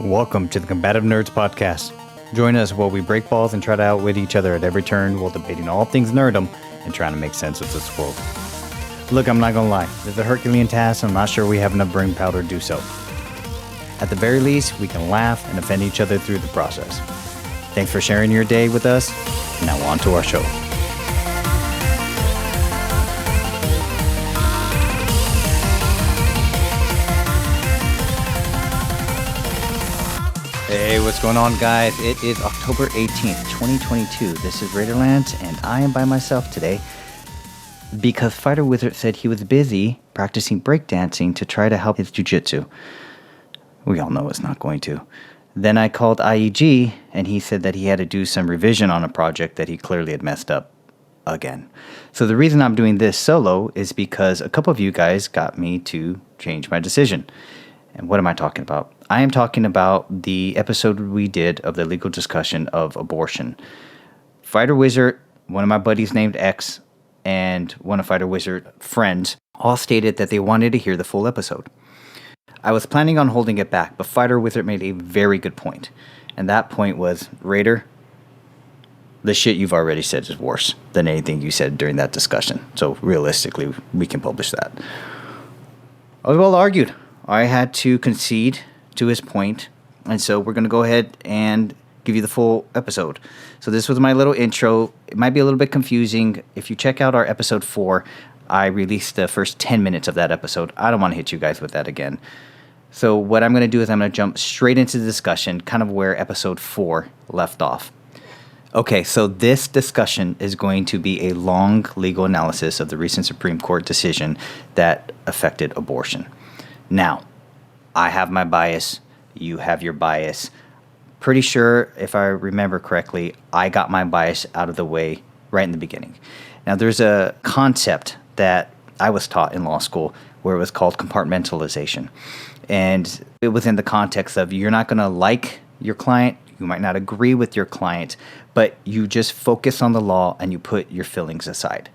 Welcome to the Combative Nerds Podcast. Join us while we break balls and try to outwit each other at every turn while debating all things nerdom and trying to make sense of this world. Look, I'm not gonna lie, it's a Herculean task and I'm not sure we have enough brain power to do so. At the very least, we can laugh and offend each other through the process. Thanks for sharing your day with us. Now on to our show. Hey, what's going on, guys? It is October 18th, 2022. This is Raiderlance, and I am by myself today because FighterWizard said he was busy practicing breakdancing to try to help his jiu-jitsu. We all know it's not going to. Then I called IEG, and he said that he had to do some revision on a project that he clearly had messed up again. So the reason I'm doing this solo is because a couple of you guys got me to change my decision. And what am I talking about? I am talking about the episode we did of the legal discussion of abortion. FighterWizard, one of my buddies named X, and one of FighterWizard friends all stated that they wanted to hear the full episode. I was planning on holding it back, but FighterWizard made a very good point. And that point was, Raider, the shit you've already said is worse than anything you said during that discussion. So realistically, we can publish that. I was well argued. I had to concede to his point, and so we're going to go ahead and give you the full episode. So this was my little intro. It might be a little bit confusing. If you check out our episode 4, I released the first 10 minutes of that episode. I don't want to hit you guys with that again. So what I'm going to do is I'm going to jump straight into the discussion, kind of where episode 4 left off. Okay, so this discussion is going to be a long legal analysis of the recent Supreme Court decision that affected abortion. Now, I have my bias, you have your bias. Pretty sure, if I remember correctly, I got my bias out of the way right in the beginning. Now, there's a concept that I was taught in law school where it was called compartmentalization. And it was in the context of you're not going to like your client, you might not agree with your client, but you just focus on the law and you put your feelings aside.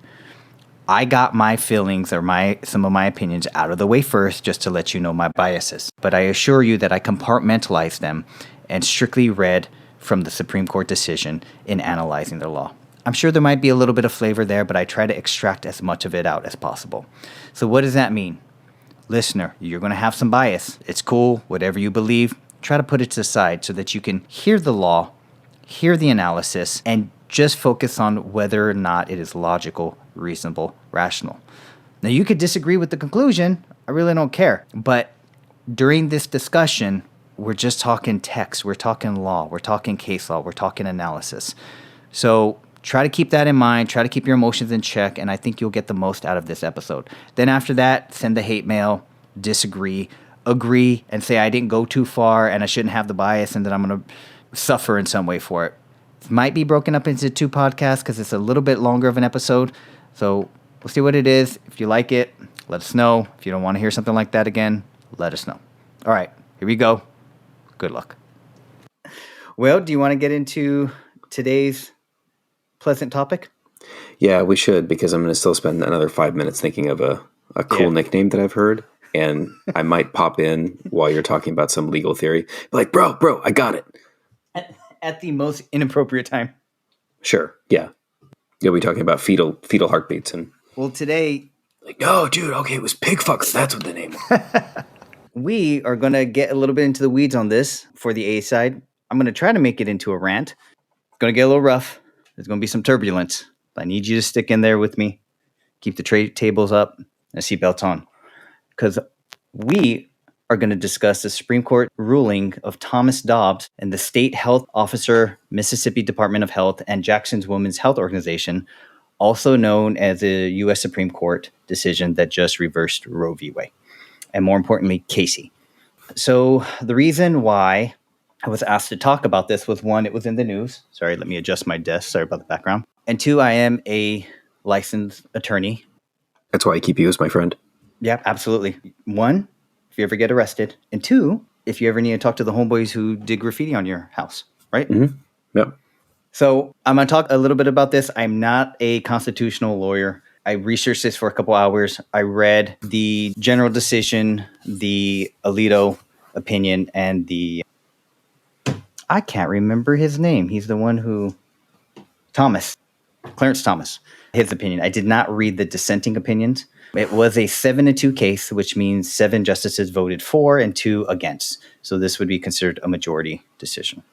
I got my feelings or some of my opinions out of the way first just to let you know my biases. But I assure you that I compartmentalized them and strictly read from the Supreme Court decision in analyzing the law. I'm sure there might be a little bit of flavor there, but I try to extract as much of it out as possible. So what does that mean? Listener, you're going to have some bias. It's cool, whatever you believe. Try to put it to the side so that you can hear the law, hear the analysis, and just focus on whether or not it is logical, reasonable, rational. Now, you could disagree with the conclusion. I really don't care. But during this discussion, we're just talking text. We're talking law. We're talking case law. We're talking analysis. So try to keep that in mind. Try to keep your emotions in check, and I think you'll get the most out of this episode. Then after that, send the hate mail, disagree, agree, and say I didn't go too far and I shouldn't have the bias and that I'm going to suffer in some way for it. It might be broken up into 2 podcasts because it's a little bit longer of an episode. So we'll see what it is. If you like it, let us know. If you don't want to hear something like that again, let us know. All right, here we go. Good luck. Well, do you want to get into today's pleasant topic? Yeah, we should, because I'm going to still spend another 5 minutes thinking of a cool nickname that I've heard. And I might pop in while you're talking about some legal theory. Like, bro, I got it. At the most inappropriate time. Sure, yeah. You'll be talking about fetal heartbeats. And well, today... Like, no, dude, okay, it was pig fucks. That's what the name was. We are going to get a little bit into the weeds on this for the A side. I'm going to try to make it into a rant. It's going to get a little rough. There's going to be some turbulence. I need you to stick in there with me. Keep the tables up and seatbelts on. Because we are going to discuss the Supreme Court ruling of Thomas Dobbs and the State Health Officer Mississippi Department of Health and Jackson's Women's Health Organization, also known as the U.S. Supreme Court decision that just reversed Roe v. Wade, and more importantly, Casey. So the reason why I was asked to talk about this was, 1, it was in the news. Sorry, let me adjust my desk. Sorry about the background. And 2, I am a licensed attorney. That's why I keep you as my friend. Yeah, absolutely. 1, if you ever get arrested. And 2, if you ever need to talk to the homeboys who did graffiti on your house, right? Mm-hmm. Yep. So I'm going to talk a little bit about this. I'm not a constitutional lawyer. I researched this for a couple hours. I read the general decision, the Alito opinion, and the I can't remember his name. He's the one who... Clarence Thomas. His opinion. I did not read the dissenting opinions. It was a 7-2 case, which means 7 justices voted for and 2 against. So this would be considered a majority decision.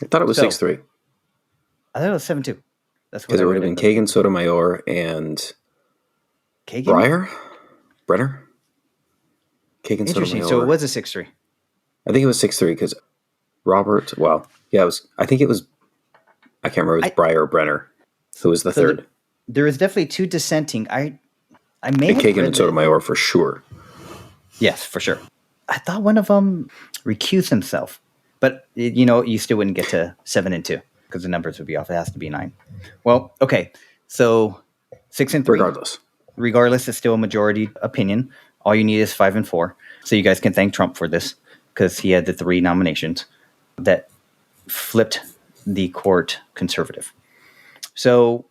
I thought it was 6-3. I thought it was 7-2. That's because it would have been Kagan, Sotomayor, and Kagan? Brenner. Kagan, Interesting. Sotomayor. So it was a 6-3. I think it was 6-3 because Robert. Well, yeah, it was. I think it was. I can't remember. It was Breyer or Brenner. Who was the third? There was definitely 2 dissenting. I may have Kagan and Sotomayor for sure. Yes, for sure. I thought one of them recused himself, but you still wouldn't get to 7-2 because the numbers would be off. It has to be 9. Well, okay, so 6-3. Regardless, it's still a majority opinion. All you need is 5-4. So you guys can thank Trump for this because he had the 3 nominations that flipped the court conservative. So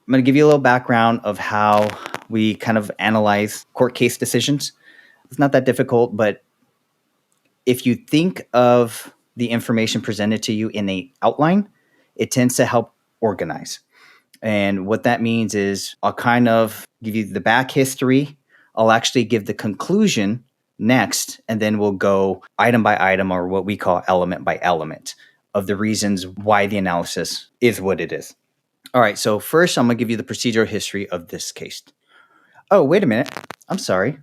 I'm going to give you a little background of how we kind of analyze court case decisions. It's not that difficult, but if you think of the information presented to you in an outline, it tends to help organize. And what that means is I'll kind of give you the back history. I'll actually give the conclusion next, and then we'll go item by item, or what we call element by element, of the reasons why the analysis is what it is. All right, so first I'm going to give you the procedural history of this case. Oh, wait a minute. I'm sorry.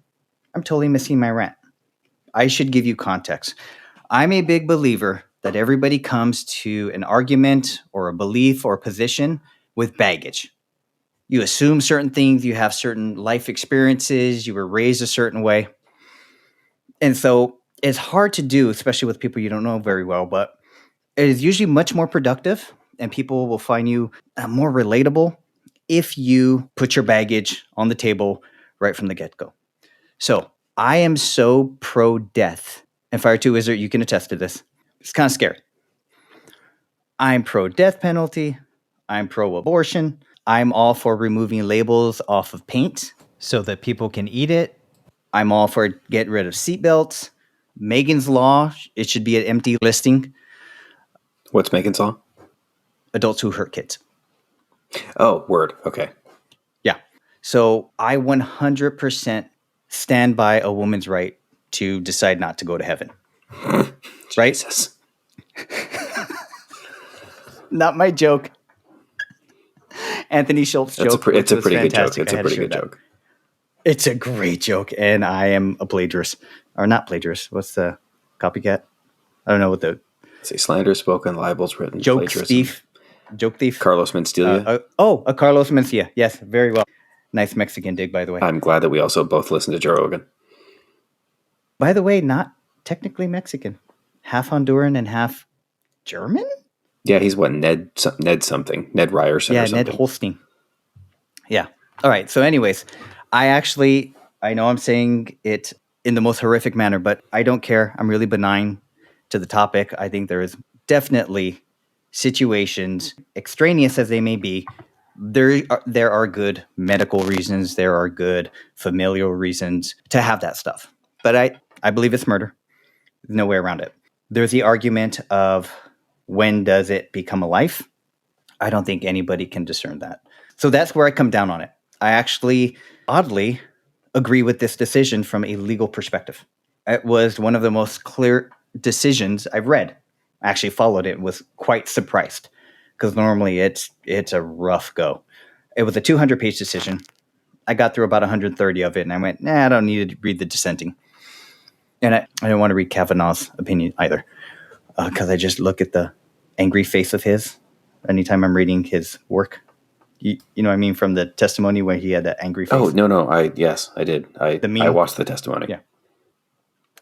I'm totally missing my rant. I should give you context. I'm a big believer that everybody comes to an argument or a belief or a position with baggage. You assume certain things, you have certain life experiences, you were raised a certain way. And so it's hard to do, especially with people you don't know very well, but it is usually much more productive and people will find you more relatable if you put your baggage on the table right from the get-go. So I am so pro-death. And Fighter2Wizard, you can attest to this. It's kind of scary. I'm pro-death penalty. I'm pro-abortion. I'm all for removing labels off of paint so that people can eat it. I'm all for getting rid of seatbelts. Megan's Law, it should be an empty listing. What's Megan's Law? Adults who hurt kids. Oh, word. Okay. Yeah. So I 100% stand by a woman's right to decide not to go to heaven. Right? Jesus. Not my joke. Anthony Schultz joke. It's a pretty good joke. It's a pretty good joke. It's a great joke, and I am a plagiarist. Or not plagiarist. What's the copycat? I don't know what the... Say slander spoken, libels written, joke plagiarism. thief. Joke thief. Carlos Mencia. A Carlos Mencia. Yes, very well. Nice Mexican dig, by the way. I'm glad that we also both listen to Joe Rogan. By the way, not technically Mexican. Half Honduran and half German? Yeah, he's what, Ned something. Ned Ryerson or something. Yeah, Ned Holstein. Yeah. All right. So anyways, I know I'm saying it in the most horrific manner, but I don't care. I'm really benign to the topic. I think there is definitely situations, extraneous as they may be, there are good medical reasons, there are good familial reasons to have that stuff. But I believe it's murder. There's no way around it. There's the argument of when does it become a life? I don't think anybody can discern that. So that's where I come down on it. I actually, oddly, agree with this decision from a legal perspective. It was one of the most clear decisions I've read. I actually followed it and was quite surprised because normally it's a rough go. It was a 200-page decision. I got through about 130 of it, and I went, I don't need to read the dissenting. And I didn't want to read Kavanaugh's opinion either because I just look at the angry face of his anytime I'm reading his work. You know what I mean? From the testimony where he had that angry face. Oh, no. Yes, I did. I watched the testimony.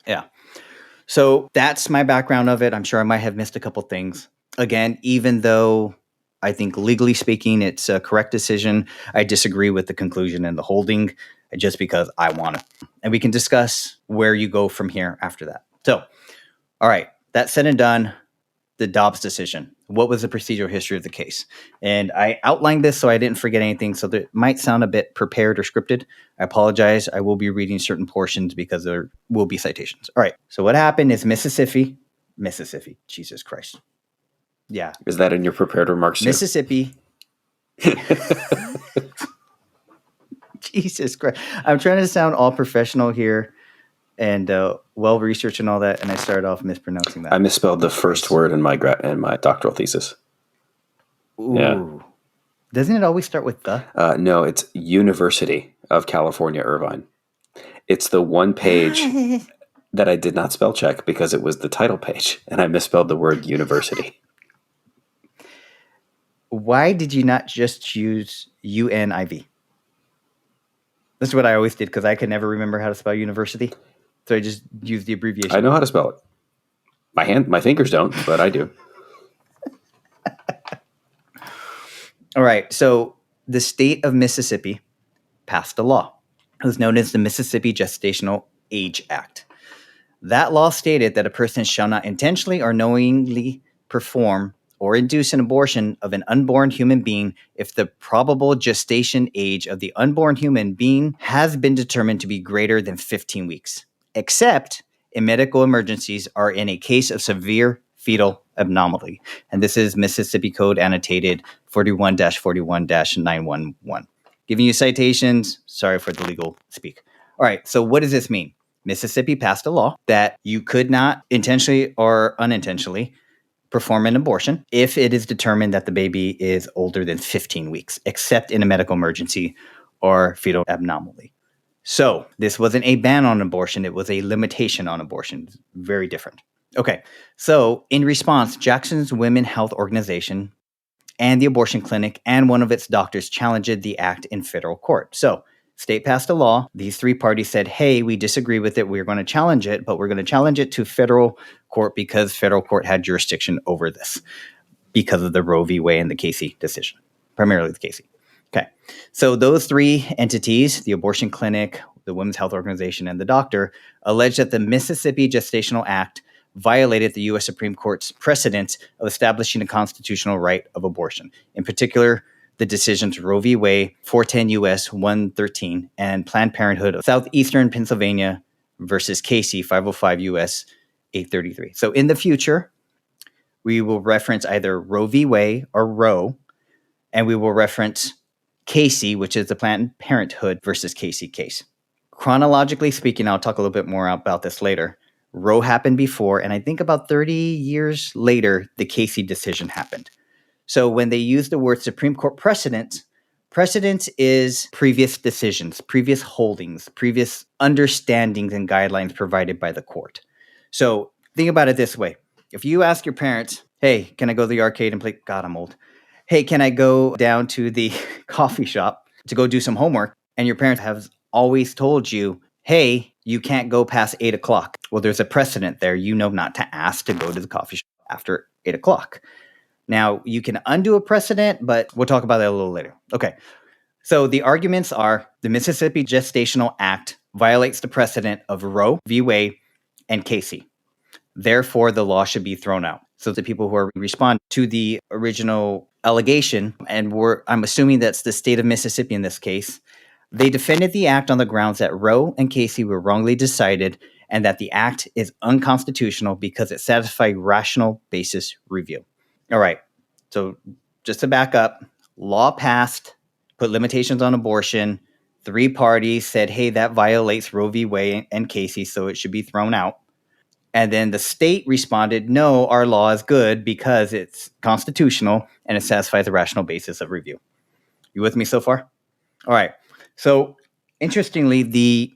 Yeah. So that's my background of it. I'm sure I might have missed a couple things. Again, even though I think legally speaking, it's a correct decision, I disagree with the conclusion and the holding just because I want it. And we can discuss where you go from here after that. So, all right, that said and done, the Dobbs decision. What was the procedural history of the case? And I outlined this so I didn't forget anything, so that it might sound a bit prepared or scripted. I apologize. I will be reading certain portions because there will be citations. All right. So what happened is Mississippi, Jesus Christ. Yeah. Is that in your prepared remarks, too? Mississippi. Jesus Christ. I'm trying to sound all professional here and well-researched and all that, and I started off mispronouncing that. I misspelled the first word in my doctoral thesis. Ooh. Yeah. Doesn't it always start with the? No, it's University of California, Irvine. It's the one page that I did not spell check because it was the title page, and I misspelled the word university. Why did you not just choose UNIV? That's what I always did because I could never remember how to spell university. So I just used the abbreviation. I know how to spell it. My fingers don't, but I do. All right. So the state of Mississippi passed a law. It was known as the Mississippi Gestational Age Act. That law stated that a person shall not intentionally or knowingly perform or induce an abortion of an unborn human being if the probable gestation age of the unborn human being has been determined to be greater than 15 weeks, except in medical emergencies or in a case of severe fetal anomaly. And this is Mississippi Code annotated 41-41-911. Giving you citations. Sorry for the legal speak. All right. So what does this mean? Mississippi passed a law that you could not intentionally or unintentionally perform an abortion if it is determined that the baby is older than 15 weeks, except in a medical emergency or fetal anomaly. So this wasn't a ban on abortion. It was a limitation on abortion. Very different. Okay. So in response, Jackson's Women Health Organization and the abortion clinic and one of its doctors challenged the act in federal court. So state passed a law. These three parties said, hey, we disagree with it. We're going to challenge it, but we're going to challenge it to federal court because federal court had jurisdiction over this because of the Roe v. Wade and the Casey decision, primarily the Casey. Okay. So those three entities, the abortion clinic, the Women's Health Organization, and the doctor, alleged that the Mississippi Gestational Act violated the U.S. Supreme Court's precedent of establishing a constitutional right of abortion. In particular, the decisions Roe v. Wade, 410 U.S. 113, and Planned Parenthood of Southeastern Pennsylvania versus Casey, 505 U.S. 833. So in the future, we will reference either Roe v. Wade or Roe, and we will reference Casey, which is the Planned Parenthood versus Casey case. Chronologically speaking, I'll talk a little bit more about this later. Roe happened before, and I think about 30 years later, the Casey decision happened. So when they use the word Supreme Court precedent, precedent is previous decisions, previous holdings, previous understandings and guidelines provided by the court. So think about it this way. If you ask your parents, hey, can I go to the arcade and play? God, I'm old. Hey, can I go down to the coffee shop to go do some homework? And your parents have always told you, hey, you can't go past 8 o'clock. Well, there's a precedent there. You know not to ask to go to the coffee shop after 8 o'clock. Now, you can undo a precedent, but we'll talk about that a little later. Okay. So the arguments are the Mississippi Gestational Act violates the precedent of Roe v. Wade and Casey. Therefore, the law should be thrown out. So the people who are respond to the original allegation, and I'm assuming that's the state of Mississippi in this case, they defended the act on the grounds that Roe and Casey were wrongly decided and that the act is unconstitutional because it satisfied rational basis review. All right. So just to back up, law passed, put limitations on abortion. Three parties said, hey, that violates Roe v. Wade and Casey, so it should be thrown out. And then the state responded, no, our law is good because it's constitutional and it satisfies the rational basis of review. You with me so far? All right. So interestingly, the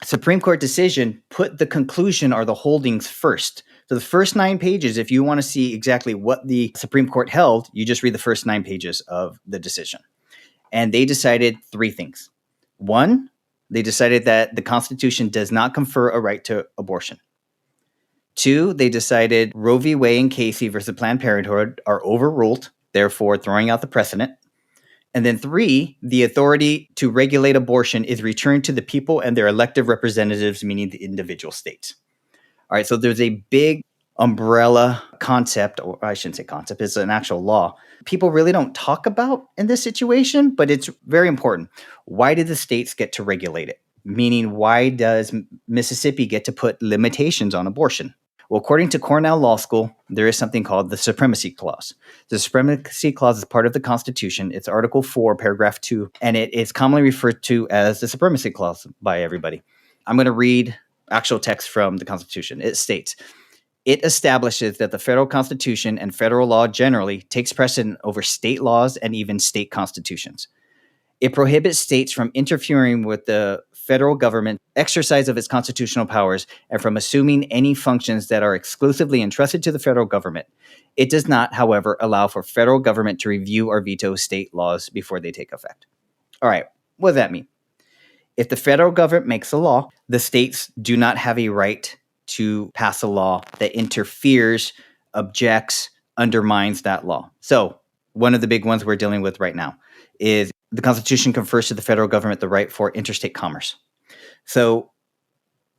Supreme Court decision put the conclusion or the holdings first. So the first 9 pages, if you want to see exactly what the Supreme Court held, you just read the first 9 pages of the decision. And they decided 3 things. 1, they decided that the Constitution does not confer a right to abortion. 2, they decided Roe v. Wade and Casey versus Planned Parenthood are overruled, therefore throwing out the precedent. And then 3, the authority to regulate abortion is returned to the people and their elected representatives, meaning the individual states. All right, so there's a big umbrella concept, or I shouldn't say concept, it's an actual law. People really don't talk about in this situation, but it's very important. Why do the states get to regulate it? Meaning, why does Mississippi get to put limitations on abortion? Well, according to Cornell Law School, there is something called the Supremacy Clause. The Supremacy Clause is part of the Constitution. It's Article 4, Paragraph 2, and it is commonly referred to as the Supremacy Clause by everybody. I'm going to read actual text from the Constitution. It states, it establishes that the federal Constitution and federal law generally takes precedent over state laws and even state constitutions. It prohibits states from interfering with the federal government exercise of its constitutional powers and from assuming any functions that are exclusively entrusted to the federal government. It does not, however, allow for federal government to review or veto state laws before they take effect. All right, what does that mean? If the federal government makes a law, the states do not have a right to pass a law that interferes, objects, undermines that law. So one of the big ones we're dealing with right now is the Constitution confers to the federal government the right for interstate commerce. So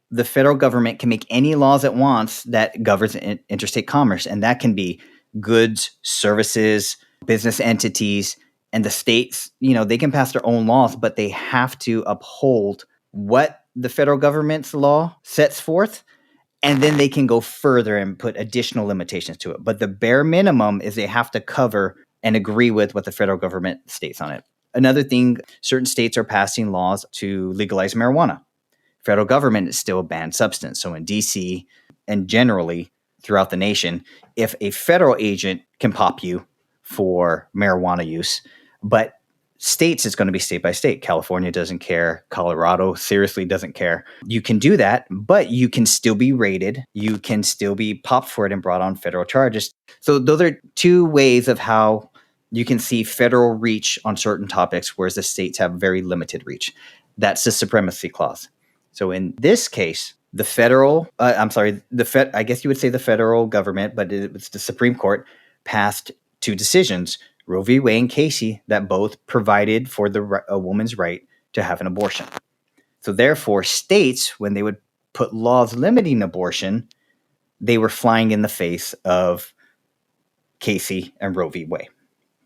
the federal government can make any laws it wants that governs interstate commerce, and that can be goods, services, business entities, and the states, they can pass their own laws, but they have to uphold what the federal government's law sets forth, and then they can go further and put additional limitations to it. But the bare minimum is they have to cover and agree with what the federal government states on it. Another thing, certain states are passing laws to legalize marijuana. Federal government is still a banned substance. So in DC and generally throughout the nation, if a federal agent can pop you for marijuana use, but states, it's going to be state by state. California doesn't care. Colorado seriously doesn't care. You can do that, but you can still be raided. You can still be popped for it and brought on federal charges. So those are two ways of how you can see federal reach on certain topics, whereas the states have very limited reach. That's the Supremacy Clause. So in this case, the I guess you would say the federal government, but it's the Supreme Court passed two decisions, Roe v. Wade and Casey, that both provided for a woman's right to have an abortion. So therefore, states, when they would put laws limiting abortion, they were flying in the face of Casey and Roe v. Wade.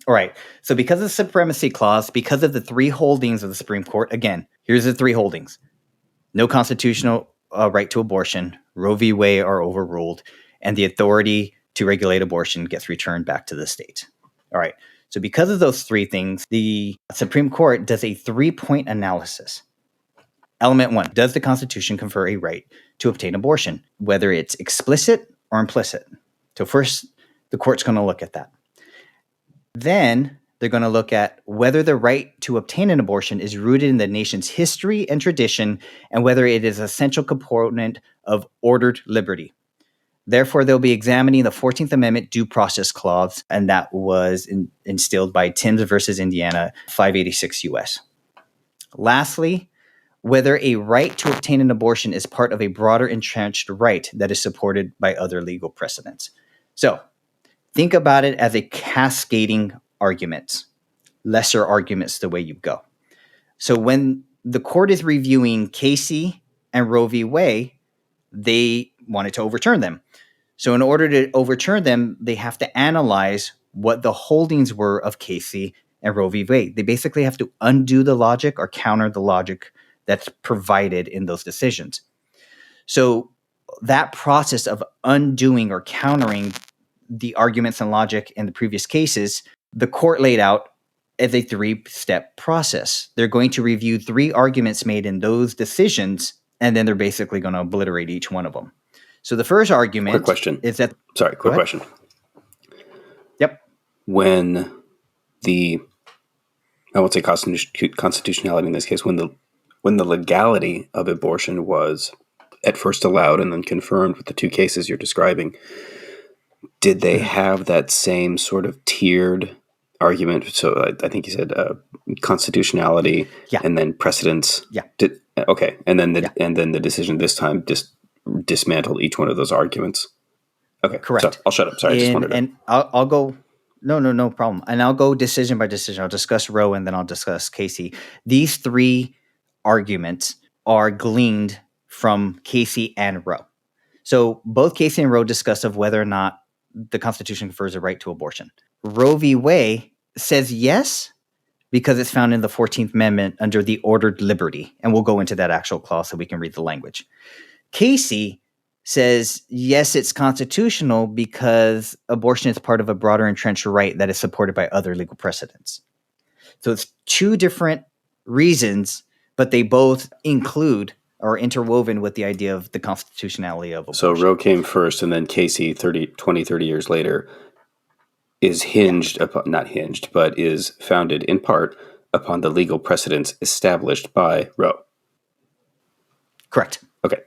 All right. So because of the Supremacy Clause, because of the three holdings of the Supreme Court, again, here's the three holdings. No constitutional right to abortion, Roe v. Wade are overruled, and the authority to regulate abortion gets returned back to the state. All right. So because of those three things, the Supreme Court does a 3-point analysis. Element 1, does the Constitution confer a right to obtain abortion, whether it's explicit or implicit? So first, the court's going to look at that. Then they're going to look at whether the right to obtain an abortion is rooted in the nation's history and tradition and whether it is an essential component of ordered liberty. Therefore, they'll be examining the 14th Amendment due process clause, and that was instilled by Timms versus Indiana, 586 U.S. Lastly, whether a right to obtain an abortion is part of a broader entrenched right that is supported by other legal precedents. So, think about it as a cascading argument, lesser arguments the way you go. So when the court is reviewing Casey and Roe v. Wade, they wanted to overturn them. So in order to overturn them, they have to analyze what the holdings were of Casey and Roe v. Wade. They basically have to undo the logic or counter the logic that's provided in those decisions. So that process of undoing or countering the arguments and logic in the previous cases, the court laid out as a 3-step process. They're going to review 3 arguments made in those decisions, and then they're basically going to obliterate each one of them. So the first argument is that... Sorry, quick question. Yep. When I won't say constitutionality in this case, when the legality of abortion was at first allowed and then confirmed with the 2 cases you're describing, did they have that same sort of tiered argument? So I think you said constitutionality, and then precedents. Yeah. Okay, and then the decision this time dismantled each one of those arguments. Okay, correct. So I'll shut up. Sorry, I just wanted to. And I'll go. No problem. And I'll go decision by decision. I'll discuss Roe and then I'll discuss Casey. These 3 arguments are gleaned from Casey and Roe. So both Casey and Roe discuss of whether or not the Constitution confers a right to abortion. Roe v. Wade says yes, because it's found in the 14th Amendment under the ordered liberty. And we'll go into that actual clause so we can read the language. Casey says, yes, it's constitutional because abortion is part of a broader entrenched right that is supported by other legal precedents. So it's two different reasons, but they both include or interwoven with the idea of the constitutionality of abortion. So Roe came first, and then Casey 20, 30 years later is not hinged, but is founded in part upon the legal precedents established by Roe. Correct. Okay.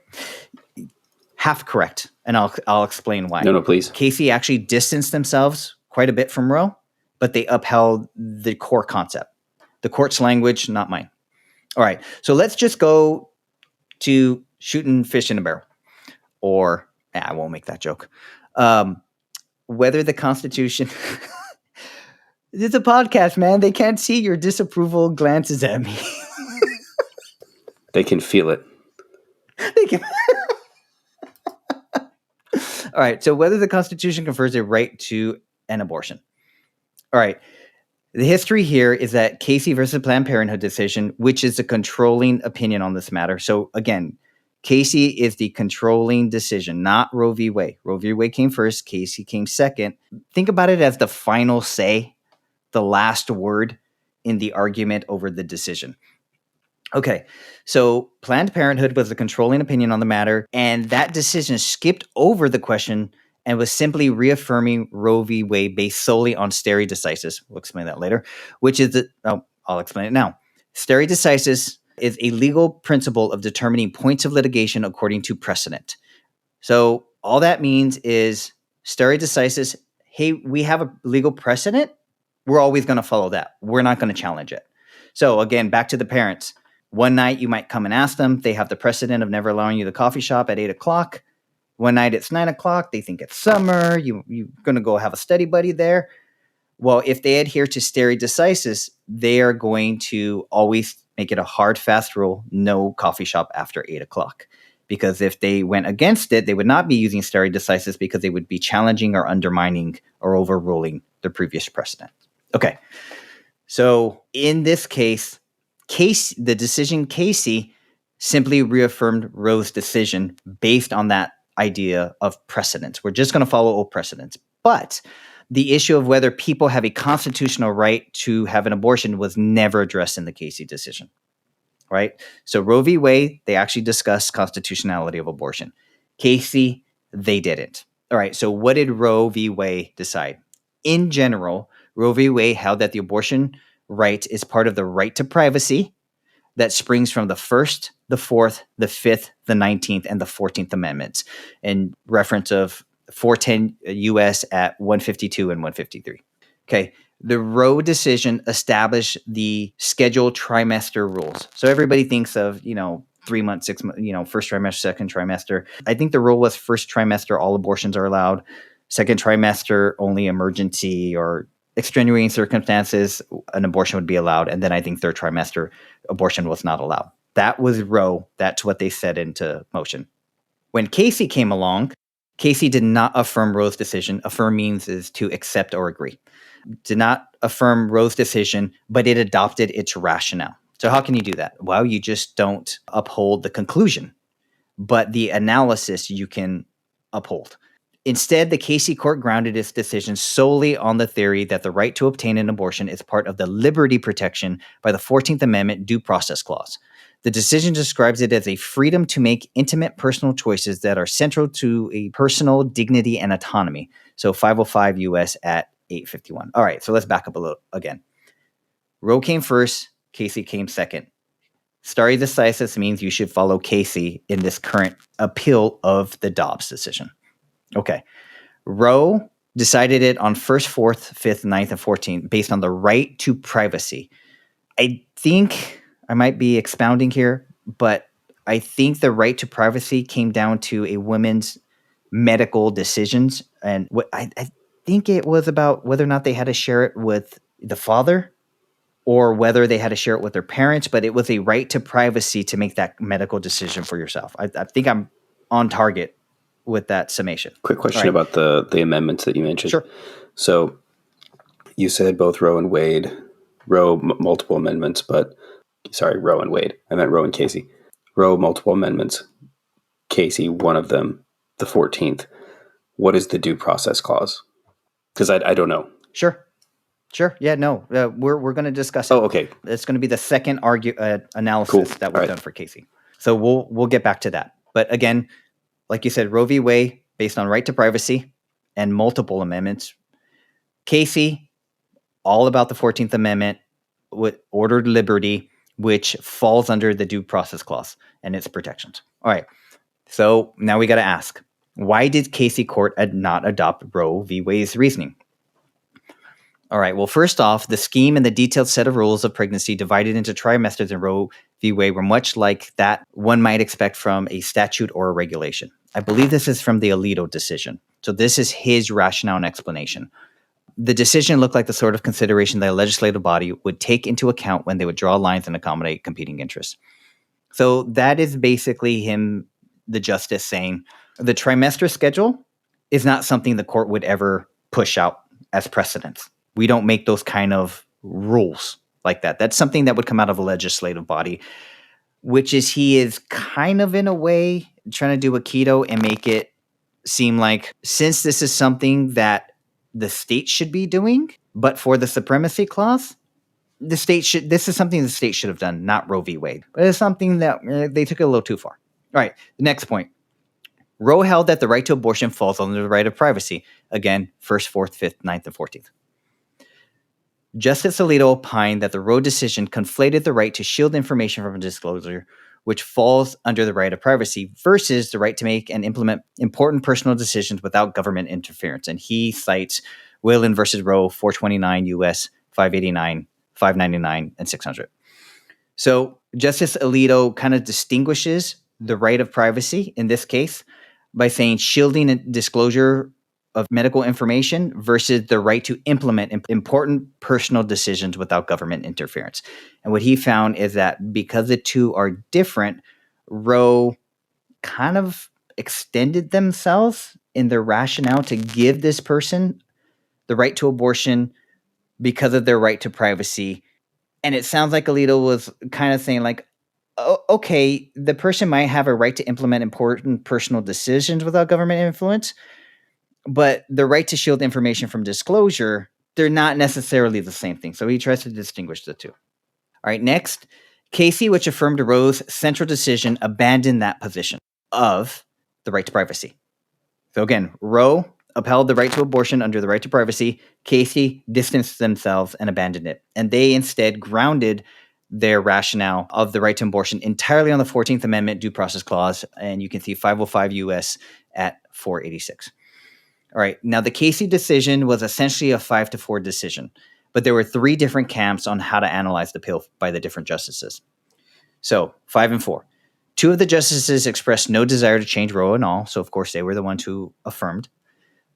Half correct, and I'll explain why. No, please. Casey actually distanced themselves quite a bit from Roe, but they upheld the core concept. The court's language, not mine. All right, so let's just go to shooting fish in a barrel. Or, I won't make that joke. Whether the Constitution... It's a podcast, man. They can't see your disapproval glances at me. They can feel it. They can... All right, so whether the Constitution confers a right to an abortion. All right, the history here is that Casey versus Planned Parenthood decision, which is the controlling opinion on this matter. So again, Casey is the controlling decision, not Roe v. Wade. Roe v. Wade came first, Casey came second. Think about it as the final say, the last word in the argument over the decision. Okay, so Planned Parenthood was the controlling opinion on the matter, and that decision skipped over the question and was simply reaffirming Roe v. Wade based solely on stare decisis. We'll explain that later, which is I'll explain it now. Stare decisis is a legal principle of determining points of litigation according to precedent. So all that means is stare decisis, hey, we have a legal precedent. We're always going to follow that. We're not going to challenge it. So again, back to the parents. One night you might come and ask them. They have the precedent of never allowing you to the coffee shop at 8 o'clock. One night it's 9 o'clock. They think it's summer. You're going to go have a study buddy there. Well, if they adhere to stare decisis, they are going to always make it a hard, fast rule, no coffee shop after 8 o'clock. Because if they went against it, they would not be using stare decisis because they would be challenging or undermining or overruling the previous precedent. Okay. So in this case, the decision Casey simply reaffirmed Roe's decision based on that idea of precedence. We're just going to follow old precedents. But the issue of whether people have a constitutional right to have an abortion was never addressed in the Casey decision, right? So Roe v. Wade, they actually discussed constitutionality of abortion. Casey, they didn't. All right, so what did Roe v. Wade decide? In general, Roe v. Wade held that the abortion right is part of the right to privacy that springs from the First, the Fourth, the Fifth, the 19th, and the 14th Amendments, in reference of 410 U.S. at 152 and 153. Okay, the Roe decision established the scheduled trimester rules. So everybody thinks of, 3 months, 6 months, first trimester, second trimester. I think the rule was first trimester, all abortions are allowed. Second trimester, only emergency or extenuating circumstances, an abortion would be allowed. And then I think third trimester, abortion was not allowed. That was Roe. That's what they set into motion. When Casey came along, Casey did not affirm Roe's decision. Affirm means is to accept or agree. Did not affirm Roe's decision, but it adopted its rationale. So how can you do that? Well, you just don't uphold the conclusion, but the analysis you can uphold. Instead, the Casey court grounded its decision solely on the theory that the right to obtain an abortion is part of the liberty protection by the 14th Amendment Due Process Clause. The decision describes it as a freedom to make intimate personal choices that are central to a personal dignity and autonomy. So 505 U.S. at 851. All right, so let's back up a little again. Roe came first, Casey came second. Stare decisis means you should follow Casey in this current appeal of the Dobbs decision. Okay. Roe decided it on 1st, 4th, 5th, 9th, and 14th based on the right to privacy. I think I might be expounding here, but I think the right to privacy came down to a woman's medical decisions. And what I think it was about whether or not they had to share it with the father or whether they had to share it with their parents, but it was a right to privacy to make that medical decision for yourself. I think I'm on target with that summation. Quick question about the amendments that you mentioned. Sure. So you said both Roe and Wade, multiple amendments, Roe and Wade. I meant Roe and Casey. Roe, multiple amendments. Casey, one of them. the 14th, what is the due process clause? Because I don't know. Sure. Yeah, no, we're going to discuss it. Oh, okay. It's going to be the second analysis Cool. that we've All right. done for Casey. So we'll get back to that. But again, like you said, Roe v. Wade, based on right to privacy and multiple amendments. Casey, all about the 14th Amendment with ordered liberty, which falls under the due process clause and its protections. All right. So now we got to ask, why did Casey Court not adopt Roe v. Wade's reasoning? All right. Well, first off, the scheme and the detailed set of rules of pregnancy divided into trimesters in Roe v. Wade were much like that one might expect from a statute or a regulation. I believe this is from the Alito decision. So this is his rationale and explanation. The decision looked like the sort of consideration that a legislative body would take into account when they would draw lines and accommodate competing interests. So that is basically him, the justice, saying the trimester schedule is not something the court would ever push out as precedents. We don't make those kind of rules like that. That's something that would come out of a legislative body, which is he is kind of in a way trying to do a keto and make it seem like since this is something that the state should be doing, but for the supremacy clause, this is something the state should have done, not Roe v. Wade. But it's something that they took it a little too far. All right, the next point. Roe held that the right to abortion falls under the right of privacy. Again, 1st, 4th, 5th, 9th, and 14th. Justice Alito opined that the Roe decision conflated the right to shield information from disclosure, which falls under the right of privacy, versus the right to make and implement important personal decisions without government interference. And he cites Whelan versus Roe, 429 U.S., 589, 599, and 600. So Justice Alito kind of distinguishes the right of privacy in this case by saying shielding and disclosure of medical information versus the right to implement important personal decisions without government interference. And what he found is that because the two are different, Roe kind of extended themselves in their rationale to give this person the right to abortion because of their right to privacy. And it sounds like Alito was kind of saying like, oh, okay, the person might have a right to implement important personal decisions without government influence, but the right to shield information from disclosure, they're not necessarily the same thing. So he tries to distinguish the two. All right, next, Casey, which affirmed Roe's central decision, abandoned that position of the right to privacy. So again, Roe upheld the right to abortion under the right to privacy. Casey distanced themselves and abandoned it. And they instead grounded their rationale of the right to abortion entirely on the 14th Amendment due process clause. And you can see 505 U.S. at 486. All right. Now, the Casey decision was essentially a 5-4 decision, but there were 3 different camps on how to analyze the appeal by the different justices. So 5 and 4. 2 of the justices expressed no desire to change Roe at all. So, of course, they were the ones who affirmed.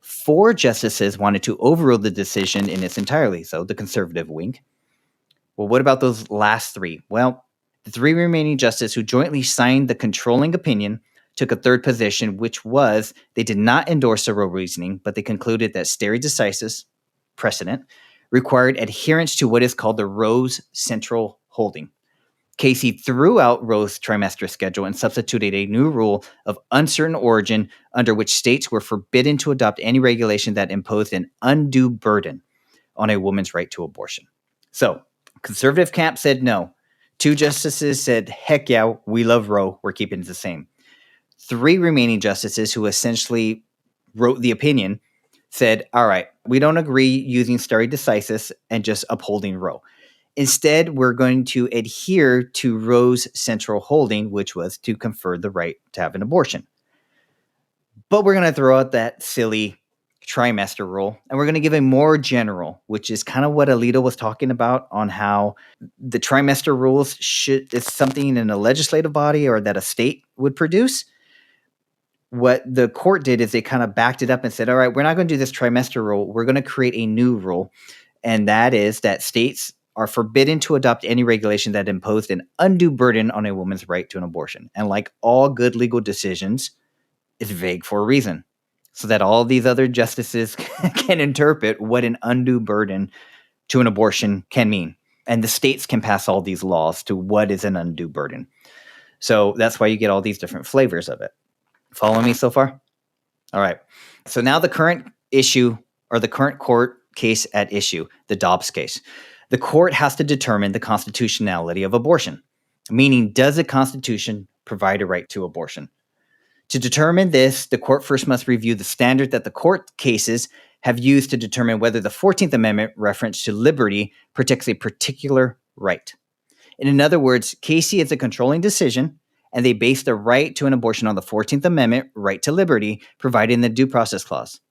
4 justices wanted to overrule the decision in its entirety. So the conservative wing. Well, what about those last 3? Well, the 3 remaining justices who jointly signed the controlling opinion took a third position, which was they did not endorse the Roe reasoning, but they concluded that stare decisis, precedent, required adherence to what is called the Roe's central holding. Casey threw out Roe's trimester schedule and substituted a new rule of uncertain origin under which states were forbidden to adopt any regulation that imposed an undue burden on a woman's right to abortion. So, conservative camp said no. 2 justices said, heck yeah, we love Roe, we're keeping it the same. 3 remaining justices who essentially wrote the opinion said, all right, we don't agree using stare decisis and just upholding Roe. Instead, we're going to adhere to Roe's central holding, which was to confer the right to have an abortion. But we're going to throw out that silly trimester rule, and we're going to give a more general, which is kind of what Alito was talking about on how the trimester rules is something in a legislative body or that a state would produce. What the court did is they kind of backed it up and said, all right, we're not going to do this trimester rule. We're going to create a new rule. And that is that states are forbidden to adopt any regulation that imposed an undue burden on a woman's right to an abortion. And like all good legal decisions, it's vague for a reason, so that all these other justices can interpret what an undue burden to an abortion can mean. And the states can pass all these laws to what is an undue burden. So that's why you get all these different flavors of it. Follow me so far? All right. So now the current issue or the current court case at issue, the Dobbs case. The court has to determine the constitutionality of abortion, meaning does the Constitution provide a right to abortion? To determine this, the court first must review the standard that the court cases have used to determine whether the 14th Amendment reference to liberty protects a particular right. In other words, Casey is a controlling decision, and they base the right to an abortion on the 14th Amendment right to liberty provided in the Due Process Clause.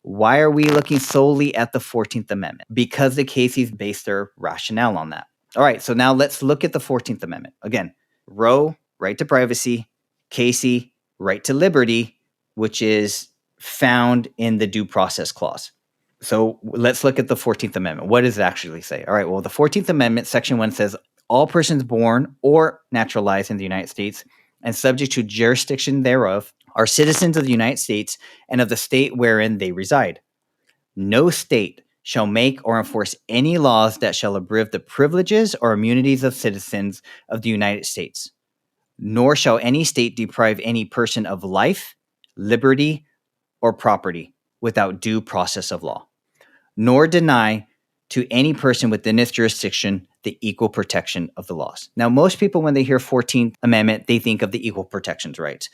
Why are we looking solely at the 14th Amendment? Because the Caseys base their rationale on that. All right, so now let's look at the 14th Amendment. Again, Roe, right to privacy, Casey, right to liberty, which is found in the Due Process Clause. So let's look at the 14th Amendment. What does it actually say? All right, well, the 14th Amendment, Section 1 says, all persons born or naturalized in the United States and subject to jurisdiction thereof are citizens of the United States and of the state wherein they reside. No state shall make or enforce any laws that shall abridge the privileges or immunities of citizens of the United States, nor shall any state deprive any person of life, liberty, or property without due process of law, nor deny to any person within its jurisdiction the equal protection of the laws. Now, most people, when they hear 14th Amendment, they think of the equal protections rights.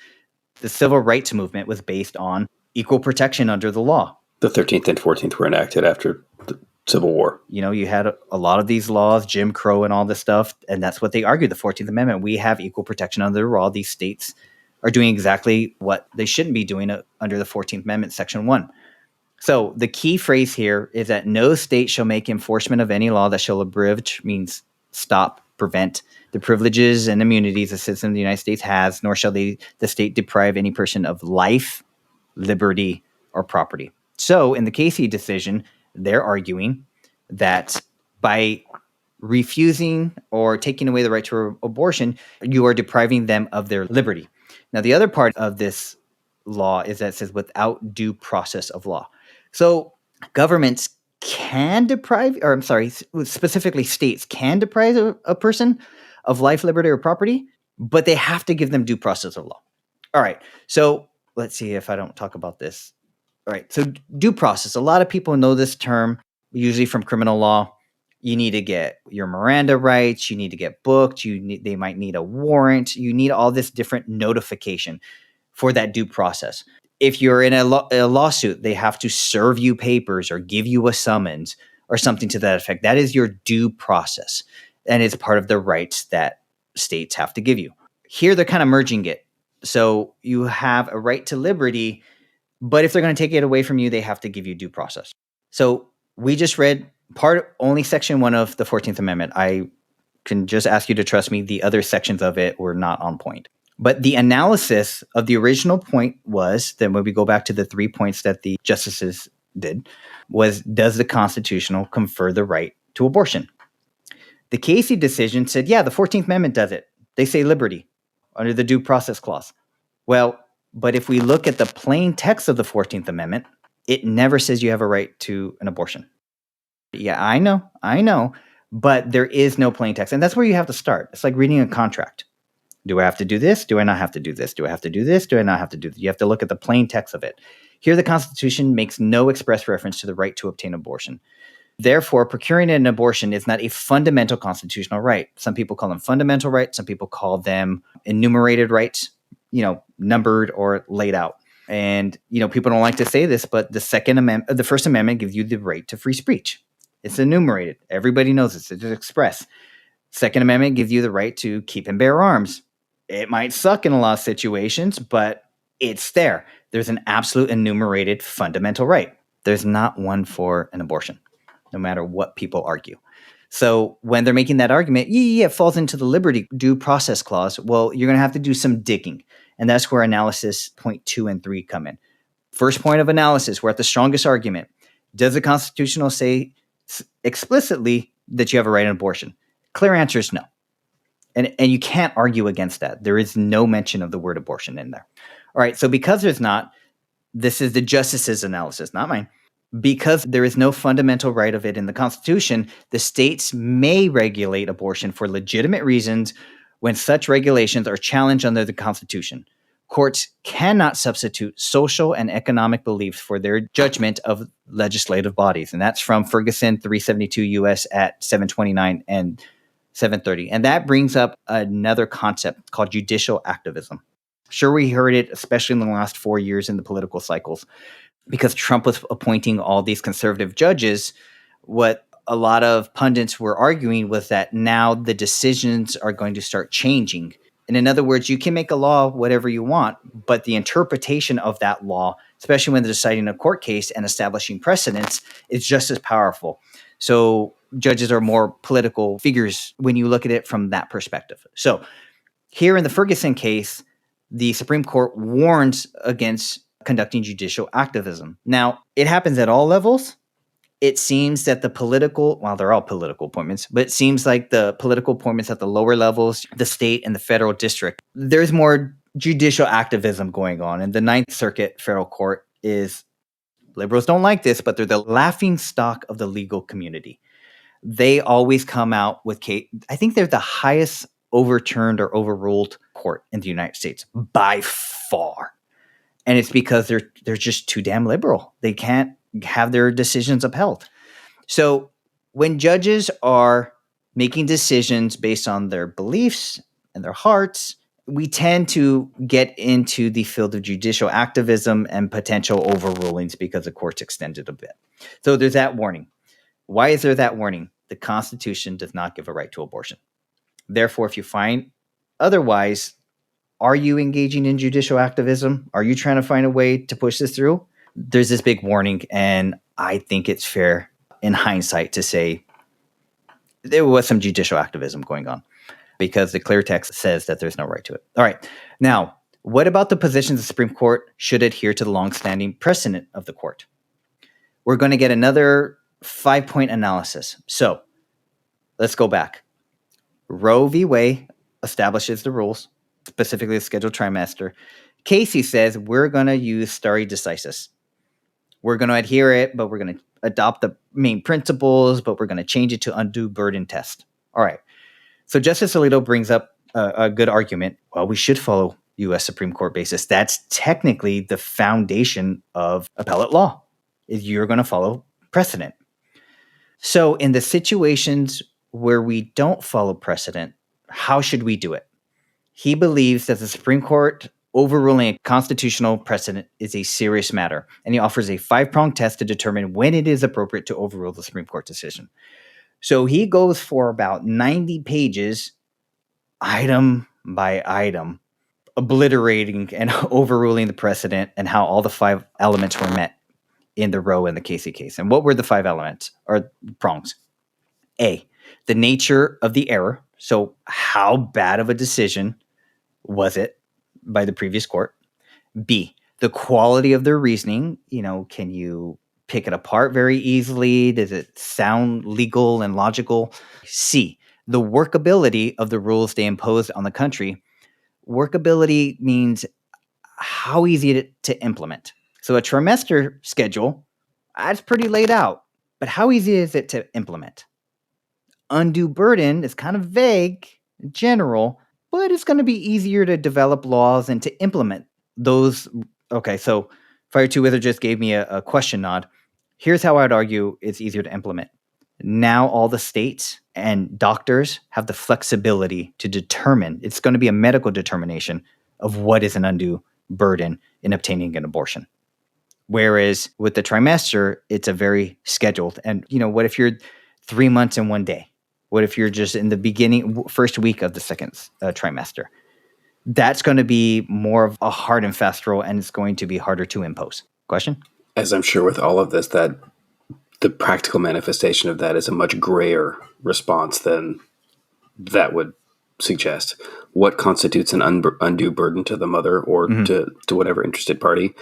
The civil rights movement was based on equal protection under the law. The 13th and 14th were enacted after the Civil War. You know, you had a lot of these laws, Jim Crow and all this stuff, and that's what they argued, the 14th Amendment. We have equal protection under the law. These states are doing exactly what they shouldn't be doing under the 14th Amendment, Section 1. So the key phrase here is that no state shall make enforcement of any law that shall abridge, means stop, prevent, the privileges and immunities a citizen of the United States has, nor shall the state deprive any person of life, liberty, or property. So in the Casey decision, they're arguing that by refusing or taking away the right to abortion, you are depriving them of their liberty. Now, the other part of this law is that it says without due process of law. So governments can deprive, or I'm sorry, specifically states can deprive a person of life, liberty, or property, but they have to give them due process of law. All right. So let's see if I don't talk about this. All right. So due process. A lot of people know this term, usually from criminal law. You need to get your Miranda rights. You need to get booked. They might need a warrant. You need all this different notification for that due process. If you're in a lawsuit, they have to serve you papers or give you a summons or something to that effect. That is your due process. And it's part of the rights that states have to give you. Here, they're kind of merging it. So you have a right to liberty, but if they're going to take it away from you, they have to give you due process. So we just read only Section 1 of the 14th Amendment. I can just ask you to trust me. The other sections of it were not on point. But the analysis of the original point was, then when we go back to the 3 points that the justices did, was does the Constitution confer the right to abortion? The Casey decision said, yeah, the 14th Amendment does it. They say liberty under the Due Process Clause. Well, but if we look at the plain text of the 14th Amendment, it never says you have a right to an abortion. Yeah, I know, but there is no plain text. And that's where you have to start. It's like reading a contract. Do I have to do this? Do I not have to do this? Do I have to do this? Do I not have to do this? You have to look at the plain text of it. Here, the Constitution makes no express reference to the right to obtain abortion. Therefore, procuring an abortion is not a fundamental constitutional right. Some people call them fundamental rights. Some people call them enumerated rights, numbered or laid out. And, people don't like to say this, but the First Amendment gives you the right to free speech. It's enumerated. Everybody knows this. It's express. Second Amendment gives you the right to keep and bear arms. It might suck in a lot of situations, but it's there. There's an absolute enumerated fundamental right. There's not one for an abortion, no matter what people argue. So when they're making that argument, it falls into the liberty due process clause. Well, you're going to have to do some digging. And that's where analysis point 2 and 3 come in. First point of analysis, we're at the strongest argument. Does the Constitution say explicitly that you have a right to abortion? Clear answer is no. And you can't argue against that. There is no mention of the word abortion in there. All right, so because there's not, this is the justice's analysis, not mine. Because there is no fundamental right of it in the Constitution, the states may regulate abortion for legitimate reasons when such regulations are challenged under the Constitution. Courts cannot substitute social and economic beliefs for their judgment of legislative bodies. And that's from Ferguson 372 U.S. at 729 and 730. And that brings up another concept called judicial activism. Sure, we heard it, especially in the last 4 years in the political cycles, because Trump was appointing all these conservative judges. What a lot of pundits were arguing was that now the decisions are going to start changing. And in other words, you can make a law whatever you want, but the interpretation of that law, especially when they're deciding a court case and establishing precedents, is just as powerful. So judges are more political figures when you look at it from that perspective. So here in the Ferguson case, the Supreme Court warns against conducting judicial activism. Now, it happens at all levels. It seems that they're all political appointments, but it seems like the political appointments at the lower levels, the state and the federal district, there's more judicial activism going on. And the Ninth Circuit Federal Court is, liberals don't like this, but they're the laughing stock of the legal community. They always come out with I think they're the highest overturned or overruled court in the United States by far. And it's because they're just too damn liberal. They can't have their decisions upheld. So when judges are making decisions based on their beliefs and their hearts, we tend to get into the field of judicial activism and potential overrulings because the court's extended a bit. So there's that warning. Why is there that warning? The Constitution does not give a right to abortion. Therefore, if you find otherwise, are you engaging in judicial activism? Are you trying to find a way to push this through? There's this big warning, and I think it's fair in hindsight to say there was some judicial activism going on because the clear text says that there's no right to it. All right. Now, what about the positions the Supreme Court should adhere to the longstanding precedent of the court? We're going to get another 5-point analysis. So let's go back. Roe v. Wade establishes the rules, specifically the scheduled trimester. Casey says we're going to use stare decisis. We're going to adhere it, but we're going to adopt the main principles, but we're going to change it to undue burden test. All right. So Justice Alito brings up a good argument. Well, we should follow U.S. Supreme Court basis. That's technically the foundation of appellate law, is you're going to follow precedent. So in the situations where we don't follow precedent, how should we do it? He believes that the Supreme Court overruling a constitutional precedent is a serious matter, and he offers a 5-pronged test to determine when it is appropriate to overrule the Supreme Court decision. So he goes for about 90 pages, item by item, obliterating and overruling the precedent and how all the 5 elements were met in the Roe and the Casey case. And what were the 5 elements or prongs? A, the nature of the error. So how bad of a decision was it by the previous court? B, the quality of their reasoning. Can you pick it apart very easily? Does it sound legal and logical? C, the workability of the rules they imposed on the country. Workability means how easy to implement. So a trimester schedule, that's pretty laid out, but how easy is it to implement? Undue burden is kind of vague, general, but it's going to be easier to develop laws and to implement those. Okay, so Fighter2Wizard just gave me a question nod. Here's how I'd argue it's easier to implement. Now all the states and doctors have the flexibility to determine, it's going to be a medical determination of what is an undue burden in obtaining an abortion. Whereas with the trimester, it's a very scheduled. And, what if you're 3 months and 1 day? What if you're just in the beginning, first week of the second trimester? That's going to be more of a hard and fast rule, and it's going to be harder to impose. Question? As I'm sure with all of this, that the practical manifestation of that is a much grayer response than that would suggest. What constitutes an undue burden to the mother or to whatever interested party?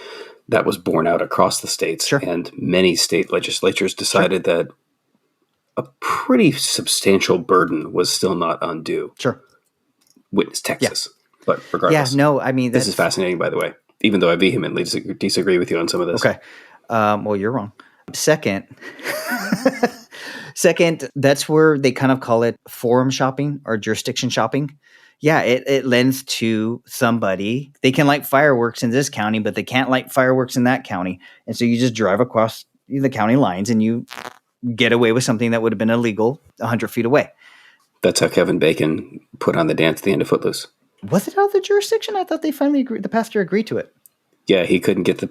That was borne out across the states. Sure. And many state legislatures decided that a pretty substantial burden was still not undue. Sure. Witness Texas. Yeah. But regardless. Yeah, no, I mean... This is fascinating, by the way, even though I vehemently disagree with you on some of this. Okay. Well, you're wrong. Second, that's where they kind of call it forum shopping or jurisdiction shopping. Yeah, it lends to somebody. They can light fireworks in this county, but they can't light fireworks in that county. And so you just drive across the county lines and you get away with something that would have been illegal 100 feet away. That's how Kevin Bacon put on the dance at the end of Footloose. Was it out of the jurisdiction? I thought they finally agreed. The pastor agreed to it. Yeah, he couldn't get the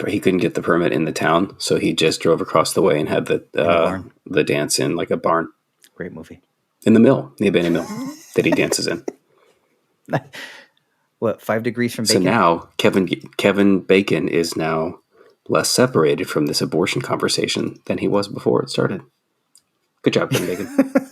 permit in the town, so he just drove across the way and had the dance in like a barn. Great movie. In the mill, the abandoned mill that he dances in. What, 5 degrees from Bacon? So now Kevin Bacon is now less separated from this abortion conversation than he was before it started. Good job, Kevin Bacon.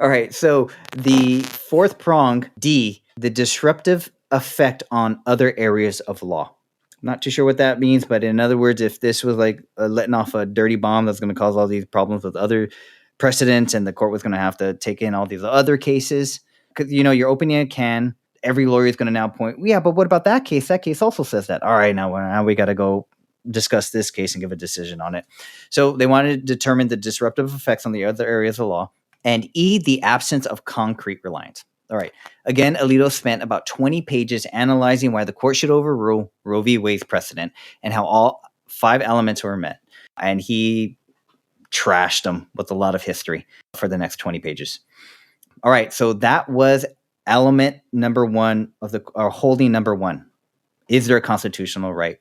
All right, so the fourth prong, D, the disruptive effect on other areas of law. I'm not too sure what that means, but in other words, if this was like letting off a dirty bomb that's going to cause all these problems with other precedents and the court was going to have to take in all these other cases, because, you're opening a can, every lawyer is going to now point, yeah, but what about that case? That case also says that. All right, now we got to go discuss this case and give a decision on it. So they wanted to determine the disruptive effects on the other areas of law. And E, the absence of concrete reliance. All right. Again, Alito spent about 20 pages analyzing why the court should overrule Roe v. Wade's precedent and how all 5 elements were met. And he trashed them with a lot of history for the next 20 pages. All right. So that was element number 1 or holding number 1. Is there a constitutional right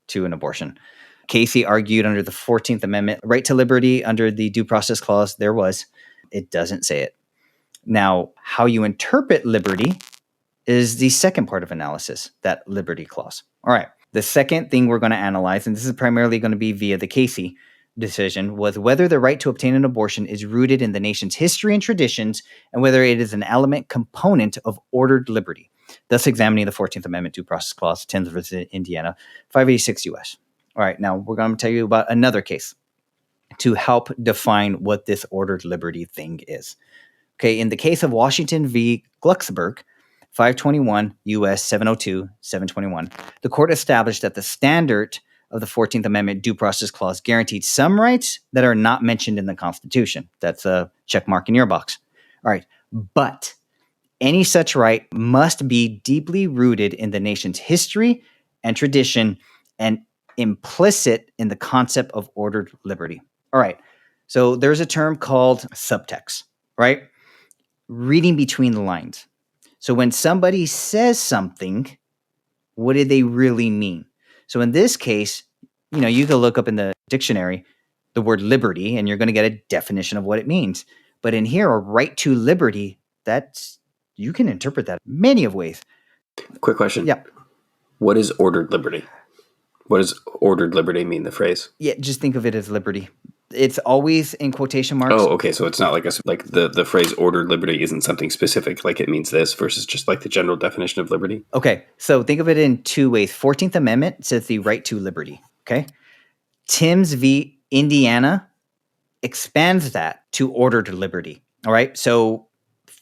to an abortion? Casey argued under the 14th Amendment, right to liberty under the Due Process Clause, there was. It doesn't say it. Now, how you interpret liberty is the second part of analysis, that liberty clause. All right. The second thing we're going to analyze, and this is primarily going to be via the Casey decision, was whether the right to obtain an abortion is rooted in the nation's history and traditions and whether it is an element component of ordered liberty, thus examining the 14th Amendment Due Process Clause, Thames v. Indiana, 586 U.S. All right. Now, we're going to tell you about another case to help define what this ordered liberty thing is. Okay, in the case of Washington v. Glucksberg, 521 U.S. 702, 721, the court established that the standard of the 14th Amendment Due Process Clause guaranteed some rights that are not mentioned in the Constitution. That's a check mark in your box. All right, but any such right must be deeply rooted in the nation's history and tradition and implicit in the concept of ordered liberty. All right, so there's a term called subtext, right? Reading between the lines. So when somebody says something, what do they really mean? So in this case, you can look up in the dictionary the word liberty and you're going to get a definition of what it means. But in here, a right to liberty, you can interpret that many of ways. Quick question. Yeah. What is ordered liberty? What does ordered liberty mean, the phrase? Yeah, just think of it as liberty. It's always in quotation marks. Oh, okay. So it's not like the phrase ordered liberty isn't something specific, like it means this versus just like the general definition of liberty. Okay. So think of it in 2 ways. 14th Amendment says the right to liberty. Okay. Thames v. Indiana expands that to ordered liberty. All right. So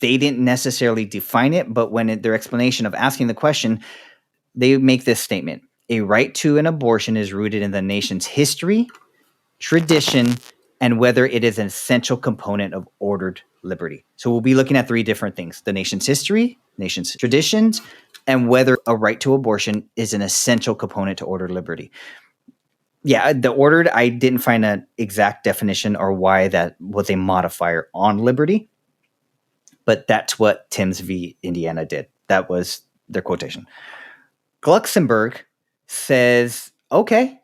they didn't necessarily define it, but when their explanation of asking the question, they make this statement. A right to an abortion is rooted in the nation's history, tradition, and whether it is an essential component of ordered liberty. So we'll be looking at 3 different things: the nation's history, nation's traditions, and whether a right to abortion is an essential component to ordered liberty. Yeah, the ordered, I didn't find an exact definition or why that was a modifier on liberty, but that's what Thames v. Indiana did. That was their quotation. Glucksberg says, okay,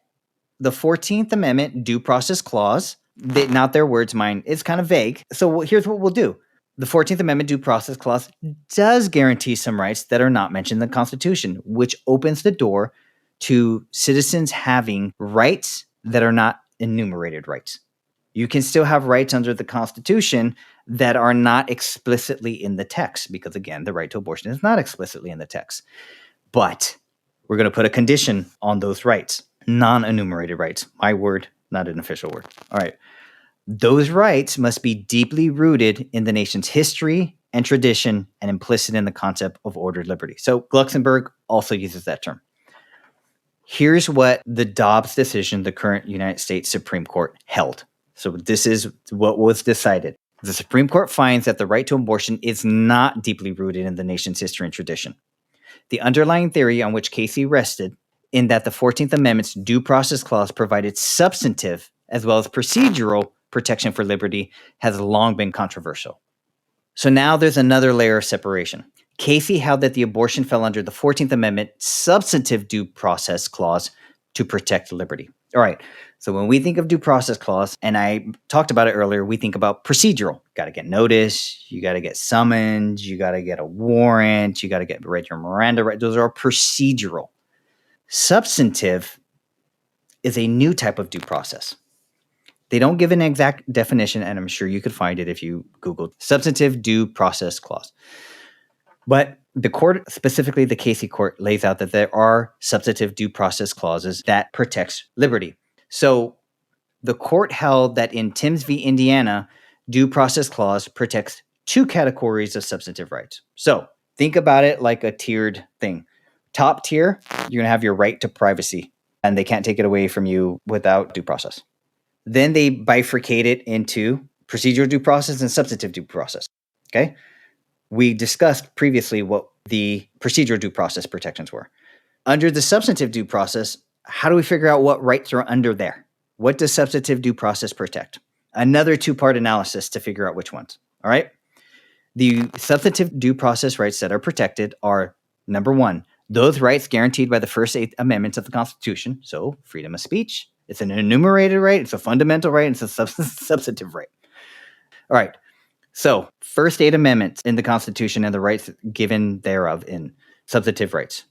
the 14th Amendment Due Process Clause, not their words, mine, it's kind of vague. So here's what we'll do. The 14th Amendment Due Process Clause does guarantee some rights that are not mentioned in the Constitution, which opens the door to citizens having rights that are not enumerated rights. You can still have rights under the Constitution that are not explicitly in the text, because again, the right to abortion is not explicitly in the text. But we're going to put a condition on those rights, non-enumerated rights. My word, not an official word. All right. Those rights must be deeply rooted in the nation's history and tradition and implicit in the concept of ordered liberty. So Glucksberg also uses that term. Here's what the Dobbs decision, the current United States Supreme Court, held. So this is what was decided. The Supreme Court finds that the right to abortion is not deeply rooted in the nation's history and tradition. The underlying theory on which Casey rested, in that the 14th Amendment's Due Process Clause provided substantive as well as procedural protection for liberty, has long been controversial. So now there's another layer of separation. Casey held that the abortion fell under the 14th Amendment substantive due process clause to protect liberty. All right. So when we think of due process clause, and I talked about it earlier, we think about procedural. Got to get notice. You got to get summoned. You got to get a warrant. You got to get read your Miranda right. Those are procedural. Substantive is a new type of due process. They don't give an exact definition, and I'm sure you could find it if you Googled substantive due process clause. But the court, specifically the Casey court, lays out that there are substantive due process clauses that protects liberty. So the court held that in Timms v. Indiana, due process clause protects two categories of substantive rights. So think about it like a tiered thing. Top tier, you're going to have your right to privacy, and they can't take it away from you without due process. Then they bifurcate it into procedural due process and substantive due process. Okay? We discussed previously what the procedural due process protections were. Under the substantive due process, how do we figure out what rights are under there? What does substantive due process protect? Another two-part analysis to figure out which ones. All right? The substantive due process rights that are protected are, number one, those rights guaranteed by the first 8 amendments of the Constitution. So freedom of speech. It's an enumerated right. It's a fundamental right. It's a substantive right. All right. So first 8 amendments in the Constitution and the rights given thereof in substantive rights.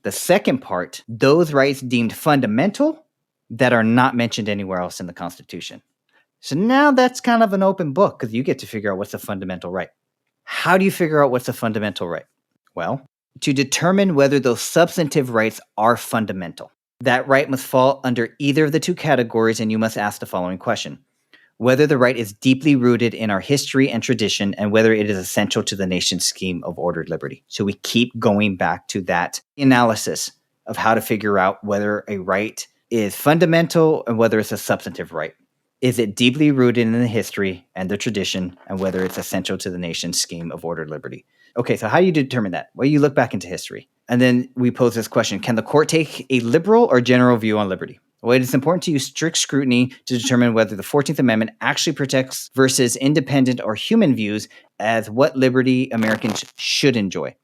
The second part, those rights deemed fundamental that are not mentioned anywhere else in the Constitution. So now that's kind of an open book because you get to figure out what's a fundamental right. How do you figure out what's a fundamental right? Well, to determine whether those substantive rights are fundamental, that right must fall under either of the two categories, and you must ask the following question: whether the right is deeply rooted in our history and tradition, and whether it is essential to the nation's scheme of ordered liberty. So we keep going back to that analysis of how to figure out whether a right is fundamental and whether it's a substantive right. Is it deeply rooted in the history and the tradition, and whether it's essential to the nation's scheme of ordered liberty? Okay, so how do you determine that? Well, you look back into history. And then we pose this question: can the court take a liberal or general view on liberty? Well, it is important to use strict scrutiny to determine whether the 14th Amendment actually protects versus independent or human views as what liberty Americans should enjoy.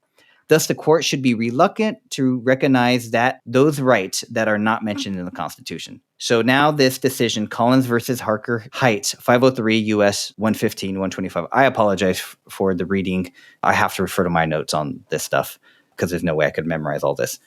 Thus, the court should be reluctant to recognize that those rights that are not mentioned in the Constitution. So now this decision, Collins versus Harker Heights, 503 U.S. 115, 125. I apologize for the reading. I have to refer to my notes on this stuff because there's no way I could memorize all this.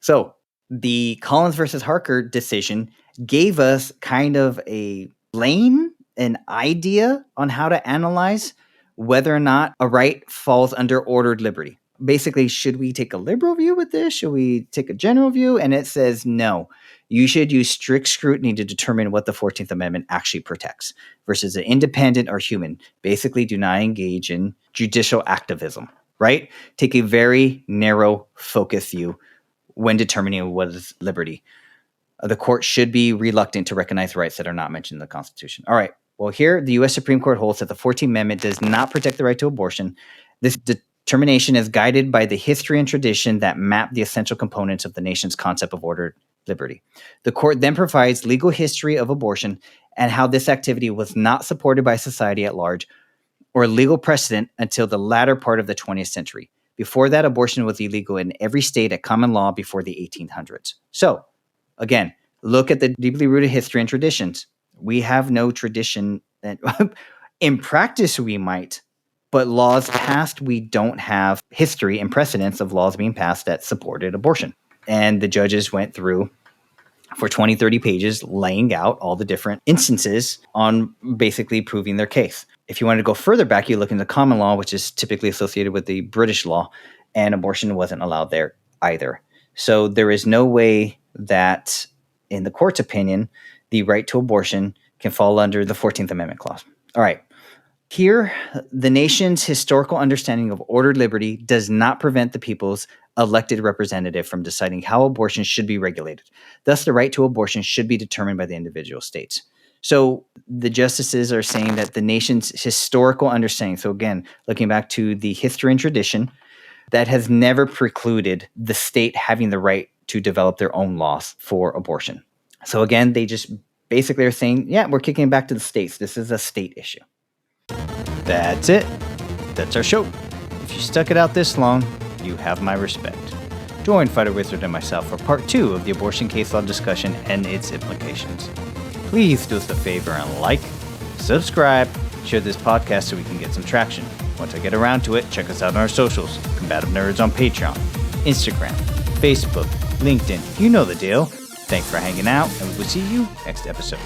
So the Collins versus Harker decision gave us kind of a lane, an idea on how to analyze whether or not a right falls under ordered liberty. Basically, should we take a liberal view with this? Should we take a general view? And it says no. You should use strict scrutiny to determine what the 14th Amendment actually protects versus an independent or human. Basically, do not engage in judicial activism, right? Take a very narrow focus view when determining what is liberty. The court should be reluctant to recognize rights that are not mentioned in the Constitution. All right. Well, here, the U.S. Supreme Court holds that the 14th Amendment does not protect the right to abortion. This determination is guided by the history and tradition that map the essential components of the nation's concept of ordered liberty. The court then provides legal history of abortion and how this activity was not supported by society at large or legal precedent until the latter part of the 20th century. Before that, abortion was illegal in every state at common law before the 1800s. So, again, look at the deeply rooted history and traditions. We have no tradition. In practice, we might, but laws passed, we don't have history and precedents of laws being passed that supported abortion. And the judges went through for 20, 30 pages laying out all the different instances on basically proving their case. If you want to go further back, you look into common law, which is typically associated with the British law, and abortion wasn't allowed there either. So there is no way that, in the court's opinion, the right to abortion can fall under the 14th Amendment clause. All right. Here, the nation's historical understanding of ordered liberty does not prevent the people's elected representative from deciding how abortion should be regulated. Thus, the right to abortion should be determined by the individual states. So the justices are saying that the nation's historical understanding, so again, looking back to the history and tradition, that has never precluded the state having the right to develop their own laws for abortion. So again, they just basically are saying, yeah, we're kicking it back to the states. This is a state issue. That's it. That's our show. If you stuck it out this long, you have my respect. Join FighterWizard and myself for part 2 of the abortion case law discussion and its implications. Please do us a favor and like, subscribe, share this podcast so we can get some traction. Once I get around to it, check us out on our socials. Combative Nerds on Patreon, Instagram, Facebook, LinkedIn. You know the deal. Thanks for hanging out, and we will see you next episode.